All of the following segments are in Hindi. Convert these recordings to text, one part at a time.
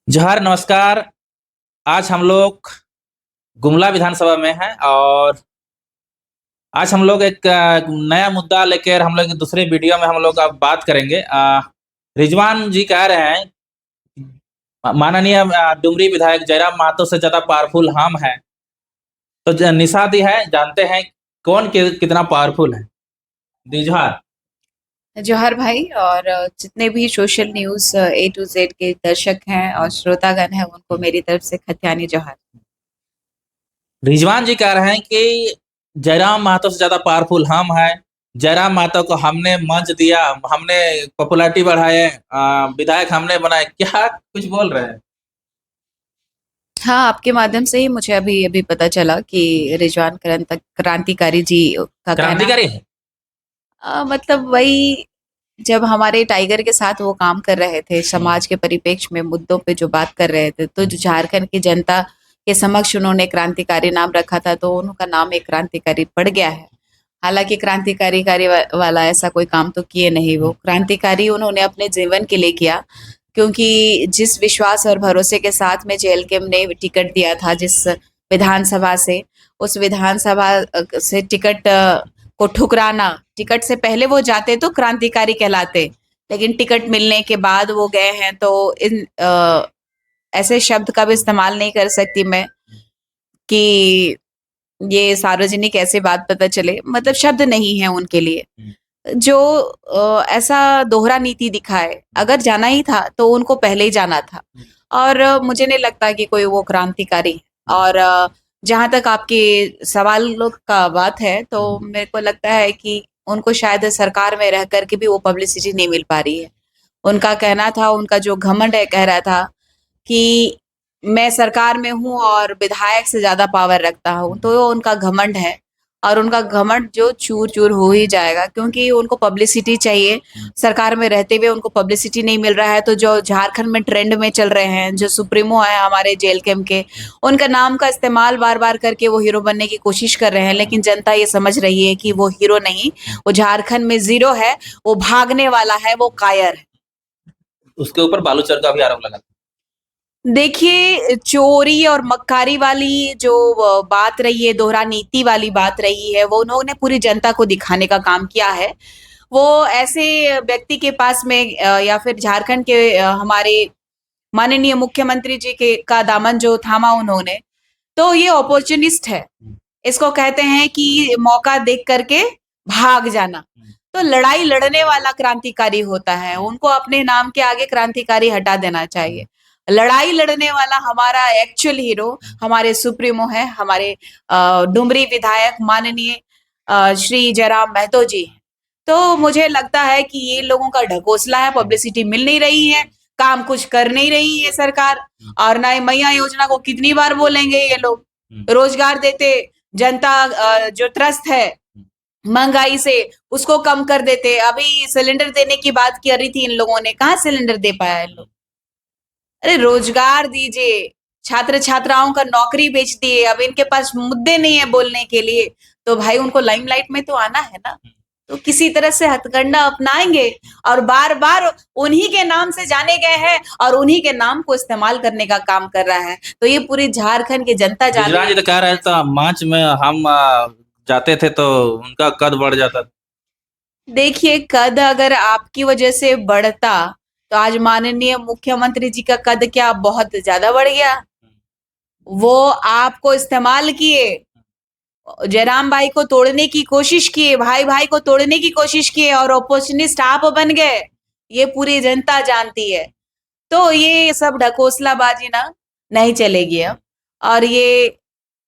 जोहार, नमस्कार। आज हम लोग गुमला विधानसभा में हैं और आज हम लोग एक नया मुद्दा लेकर हम लोग दूसरे वीडियो में हम लोग अब बात करेंगे। रिजवान जी कह रहे हैं, माननीय डुमरी विधायक जयराम महतो से ज़्यादा पावरफुल हम हैं। तो निशा दी है, जानते हैं कौन कितना पावरफुल है। दी जोहार। जौहर भाई और जितने भी social news A to Z के दर्शक हैं और श्रोतागण हैं उनको मेरी तरफ से खतियानी जौहर। रिजवान जी कह रहे हैं कि जयराम महतो से ज़्यादा पावरफुल हम हैं। जयराम महतो को हमने मंच दिया, हमने पॉपुलैरिटी बढ़ाए, विधायक हमने बनाए। क्या कुछ बोल रहे हैं? हाँ, आपके माध्यम से ही मुझे अभी अभी पता चला कि रिजवान क्रांतिकारी जी का कहना क्रांतिकारी है। मतलब वही जब हमारे टाइगर के साथ वो काम कर रहे थे, समाज के परिप्रेक्ष्य में मुद्दों पे जो बात कर रहे थे, तो जो झारखंड की जनता के समक्ष उन्होंने क्रांतिकारी नाम रखा था, तो उनका नाम एक क्रांतिकारी पड़ गया है। हालांकि क्रांतिकारी वाला ऐसा कोई काम तो किए नहीं, वो क्रांतिकारी उन्होंने अपने जीवन के लिए किया, क्योंकि जिस विश्वास और भरोसे के साथ में जेएलके ने टिकट दिया था, जिस विधानसभा से, उस विधानसभा से टिकट को ठुकराना, टिकट से पहले वो जाते तो क्रांतिकारी कहलाते, लेकिन टिकट मिलने के बाद वो गए हैं, तो इन ऐसे शब्द का भी इस्तेमाल नहीं कर सकती मैं कि ये सार्वजनिक ऐसे बात पता चले, मतलब शब्द नहीं है उनके लिए जो ऐसा दोहरा नीति दिखाए। अगर जाना ही था तो उनको पहले ही जाना था, और मुझे नहीं लगता कि कोई वो क्रांतिकारी है। और जहां तक आपके सवालों का बात है, तो मेरे को लगता है कि उनको शायद सरकार में रह करके भी वो पब्लिसिटी नहीं मिल पा रही है। उनका कहना था, उनका जो घमंड है, कह रहा था कि मैं सरकार में हूँ और विधायक से ज्यादा पावर रखता हूँ, तो वो उनका घमंड है। और उनका घमंड जो चूर चूर हो ही जाएगा, क्योंकि उनको पब्लिसिटी चाहिए। सरकार में रहते हुए उनको पब्लिसिटी नहीं मिल रहा है, तो जो झारखंड में ट्रेंड में चल रहे हैं, जो सुप्रीमो है हमारे जेल कैम के, उनका नाम का इस्तेमाल बार बार करके वो हीरो बनने की कोशिश कर रहे हैं। लेकिन जनता ये समझ रही है कि वो हीरो नहीं, वो झारखंड में जीरो है, वो भागने वाला है, वो कायर है। उसके ऊपर बालूचर का भी आरोप लगा था। देखिए, चोरी और मक्कारी वाली जो बात रही है, दोहरा नीति वाली बात रही है, वो उन्होंने पूरी जनता को दिखाने का काम किया है। वो ऐसे व्यक्ति के पास में या फिर झारखंड के हमारे माननीय मुख्यमंत्री जी के का दामन जो थामा उन्होंने, तो ये अपॉर्चुनिस्ट है। इसको कहते हैं कि मौका देख करके भाग जाना। तो लड़ाई लड़ने वाला क्रांतिकारी होता है, उनको अपने नाम के आगे क्रांतिकारी हटा देना चाहिए। लड़ाई लड़ने वाला हमारा एक्चुअल हीरो हमारे सुप्रीमो है, हमारे डुमरी विधायक माननीय श्री जयराम महतो जी हैं। तो मुझे लगता है कि ये लोगों का ढकोसला है, पब्लिसिटी मिल नहीं रही है, काम कुछ कर नहीं रही है सरकार। और ना मैया योजना को कितनी बार बोलेंगे ये लोग। रोजगार देते, जनता जो त्रस्त है महंगाई से, उसको कम कर देते। अभी सिलेंडर देने की बात कर रही थी इन लोगों ने, कहाँ सिलेंडर दे पाया इन लोग। अरे रोजगार दीजिए, छात्र छात्राओं का नौकरी बेच दिए, अब इनके पास मुद्दे नहीं है बोलने के लिए, तो भाई उनको लाइमलाइट में तो आना है ना। तो किसी तरह से हथकंडा अपनाएंगे, और बार बार उन्हीं के नाम से जाने गए हैं और उन्हीं के नाम को इस्तेमाल करने का काम कर रहा है। तो ये पूरी झारखंड की जनता जान रिजवान जी रही तो कह रहे थे मंच में हम जाते थे तो उनका कद बढ़ जाता था। है। देखिए, कद अगर आपकी वजह से बढ़ता, तो आज माननीय मुख्यमंत्री जी का कद क्या बहुत ज्यादा बढ़ गया। वो आपको इस्तेमाल किए, जयराम भाई को तोड़ने की कोशिश किए, भाई भाई को तोड़ने की कोशिश किए, और ओपोर्चुनिस्ट आप बन गए। ये पूरी जनता जानती है। तो ये सब ढकोसलाबाजी ना नहीं चलेगी अब। और ये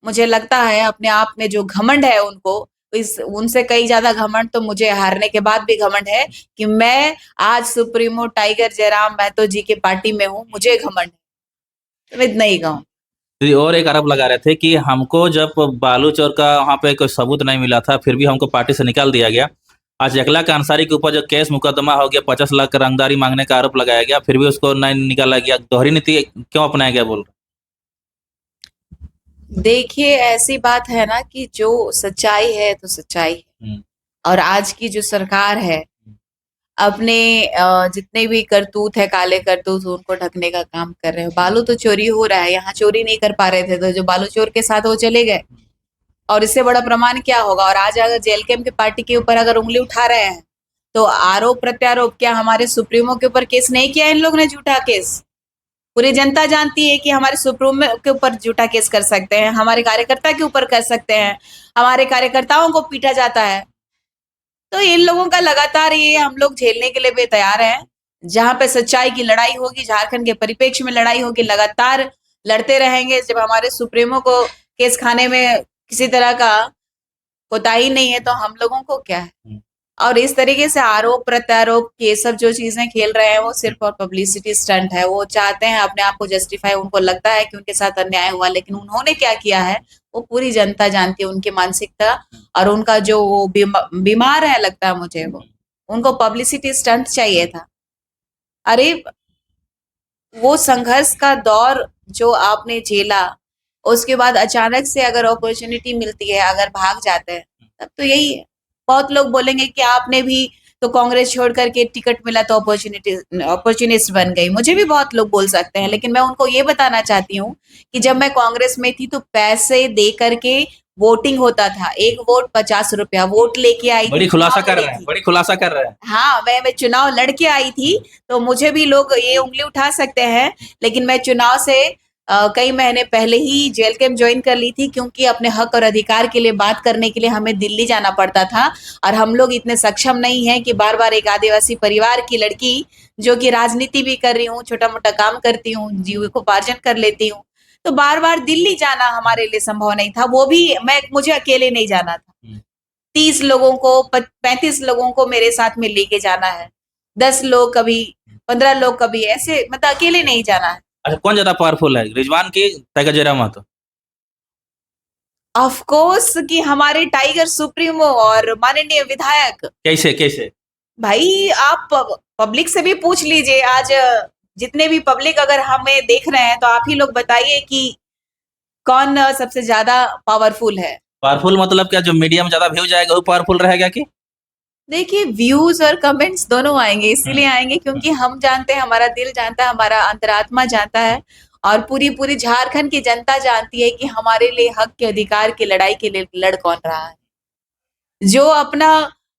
मुझे लगता है अपने आप में जो घमंड है उनको, इस उनसे कई ज्यादा घमंड तो मुझे हारने के बाद भी घमंड है कि मैं आज सुप्रीमो टाइगर जयराम महतो जी के पार्टी में हूँ, मुझे घमंड है। तो मैं इतना ही कहूँ। जी, और एक आरोप लगा रहे थे कि हमको जब बालू चोर का वहाँ पे कोई सबूत नहीं मिला था, फिर भी हमको पार्टी से निकाल दिया गया। आज 1 लाख अंसारी के ऊपर जो केस मुकदमा हो गया, 50 लाख का रंगदारी मांगने का आरोप लगाया गया, फिर भी उसको नहीं निकाला गया। दोहरी नीति क्यों अपनाया गया बोल देखिए, ऐसी बात है ना कि जो सच्चाई है तो सच्चाई है। रहे? और आज की जो सरकार है, अपने जितने भी करतूत है, काले करतूत, उनको ढकने का काम कर रहे हैं। बालू तो चोरी हो रहा है, यहाँ चोरी नहीं कर पा रहे थे तो जो बालू चोर के साथ वो चले गए, और इससे बड़ा प्रमाण क्या होगा। और आज अगर जेएलके की पार्टी के ऊपर अगर उंगली उठा रहे हैं तो आरोप प्रत्यारोप, क्या हमारे सुप्रीमो के ऊपर केस नहीं किया इन लोग ने? झूठा केस। पूरी जनता जानती है कि हमारे सुप्रीमो के ऊपर झूठा केस कर सकते हैं, हमारे कार्यकर्ता के ऊपर कर सकते हैं, हमारे कार्यकर्ताओं को पीटा जाता है। तो इन लोगों का लगातार ये हम लोग झेलने के लिए भी तैयार हैं। जहां पे सच्चाई की लड़ाई होगी, झारखंड के परिप्रेक्ष्य में लड़ाई होगी, लगातार लड़ते रहेंगे। जब हमारे सुप्रीमो को केस खाने में किसी तरह का कोताही नहीं है तो हम लोगों को क्या है। और इस तरीके से आरोप प्रत्यारोप ये सब जो चीजें खेल रहे हैं वो सिर्फ और पब्लिसिटी स्टंट है। वो चाहते हैं अपने आप को जस्टिफाई, उनको लगता है कि उनके साथ अन्याय हुआ, लेकिन उन्होंने क्या किया है वो पूरी जनता जानती है। उनकी मानसिकता और उनका जो वो बीमार है लगता है मुझे, वो उनको पब्लिसिटी स्टंट चाहिए था। अरे वो संघर्ष का दौर जो आपने झेला, उसके बाद अचानक से अगर अपॉर्चुनिटी मिलती है, अगर भाग जाते हैं, तब तो यही है। बहुत लोग बोलेंगे कि आपने भी तो कांग्रेस छोड़ करके टिकट मिला तो अपॉर्चुनिस्ट बन गई। मुझे भी बहुत लोग बोल सकते हैं, लेकिन मैं उनको ये बताना चाहती हूँ कि जब मैं कांग्रेस में थी तो पैसे दे करके वोटिंग होता था। एक वोट 50 रुपया, वोट लेके आई थी, बड़ी खुलासा चुनाव कर लड़ी रहे हैं, थी। बड़ी खुलासा कर रहे हैं। हाँ, मैं चुनाव लड़के आई थी, तो मुझे भी लोग ये उंगली उठा सकते हैं, लेकिन मैं चुनाव से कई महीने पहले ही जेल कैंप ज्वाइन कर ली थी, क्योंकि अपने हक और अधिकार के लिए बात करने के लिए हमें दिल्ली जाना पड़ता था। और हम लोग इतने सक्षम नहीं हैं कि बार बार एक आदिवासी परिवार की लड़की जो कि राजनीति भी कर रही हूँ, छोटा मोटा काम करती हूँ, जीविकोपार्जन कर लेती हूँ, तो बार बार दिल्ली जाना हमारे लिए संभव नहीं था। वो भी मुझे अकेले नहीं जाना था। 30 लोगों को 35 लोगों को मेरे साथ में लेके जाना है, 10 लोग कभी, 15 लोग कभी, ऐसे मतलब अकेले नहीं जाना है। अच्छा, कौन ज्यादा पावरफुल है, रिजवान की टाइगर जयराम? ऑफ कोर्स कि हमारे टाइगर सुप्रीमो और माननीय विधायक। कैसे कैसे? भाई आप पब्लिक से भी पूछ लीजिए। आज जितने भी पब्लिक अगर हमें देख रहे हैं तो आप ही लोग बताइए कि कौन सबसे ज्यादा पावरफुल है। पावरफुल मतलब क्या, जो मीडिया में ज्यादा व्यू जाएगा वो पावरफुल रहेगा कि? देखिए, व्यूज और कमेंट्स दोनों आएंगे, इसीलिए आएंगे क्योंकि हम जानते हैं, हमारा दिल जानता है, हमारा अंतरात्मा जानता है, और पूरी पूरी झारखंड की जनता जानती है कि हमारे लिए हक के अधिकार की लड़ाई के लिए लड़ कौन रहा है। जो अपना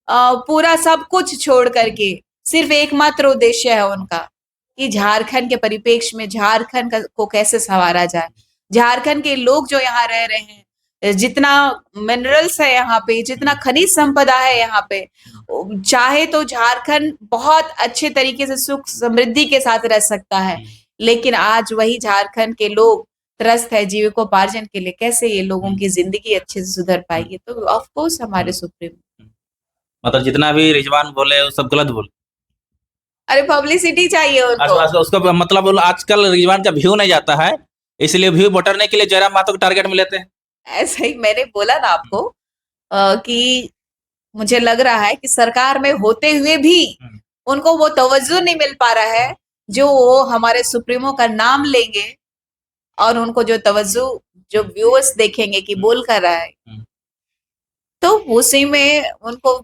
पूरा सब कुछ छोड़ करके सिर्फ एकमात्र उद्देश्य है उनका कि झारखंड के परिप्रेक्ष्य में झारखंड को कैसे संवारा जाए। झारखंड के लोग जो यहाँ रह रहे हैं, जितना मिनरल्स है यहाँ पे, जितना खनिज संपदा है यहाँ पे, चाहे तो झारखंड बहुत अच्छे तरीके से सुख समृद्धि के साथ रह सकता है, लेकिन आज वही झारखंड के लोग त्रस्त है जीविकोपार्जन के लिए। कैसे ये लोगों की जिंदगी अच्छे से सुधर पाएगी? तो ऑफ कोर्स हमारे सुप्रीम। मतलब जितना भी रिजवान बोले वो सब गलत बोले। अरे पब्लिसिटी चाहिए उनको। उसको मतलब आजकल रिजवान का व्यू नहीं जाता है, इसलिए व्यू बटरने के लिए जयराम महतो को टारगेट में लेते हैं। ऐसा ही मैंने बोला ना आपको कि मुझे लग रहा है कि सरकार में होते हुए भी उनको वो तवज्जो नहीं मिल पा रहा है जो वो हमारे सुप्रीमो का नाम लेंगे और उनको जो तवज्जो, जो व्यूअर्स देखेंगे कि बोल कर रहा है, तो उसी में उनको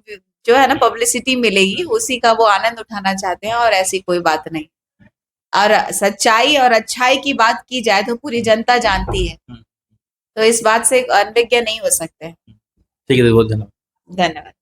जो है ना पब्लिसिटी मिलेगी, उसी का वो आनंद उठाना चाहते हैं, और ऐसी कोई बात नहीं। और सच्चाई और अच्छाई की बात की जाए तो पूरी जनता जानती है, तो इस बात से अनभिज्ञ नहीं हो सकते। ठीक है, बहुत धन्यवाद। धन्यवाद।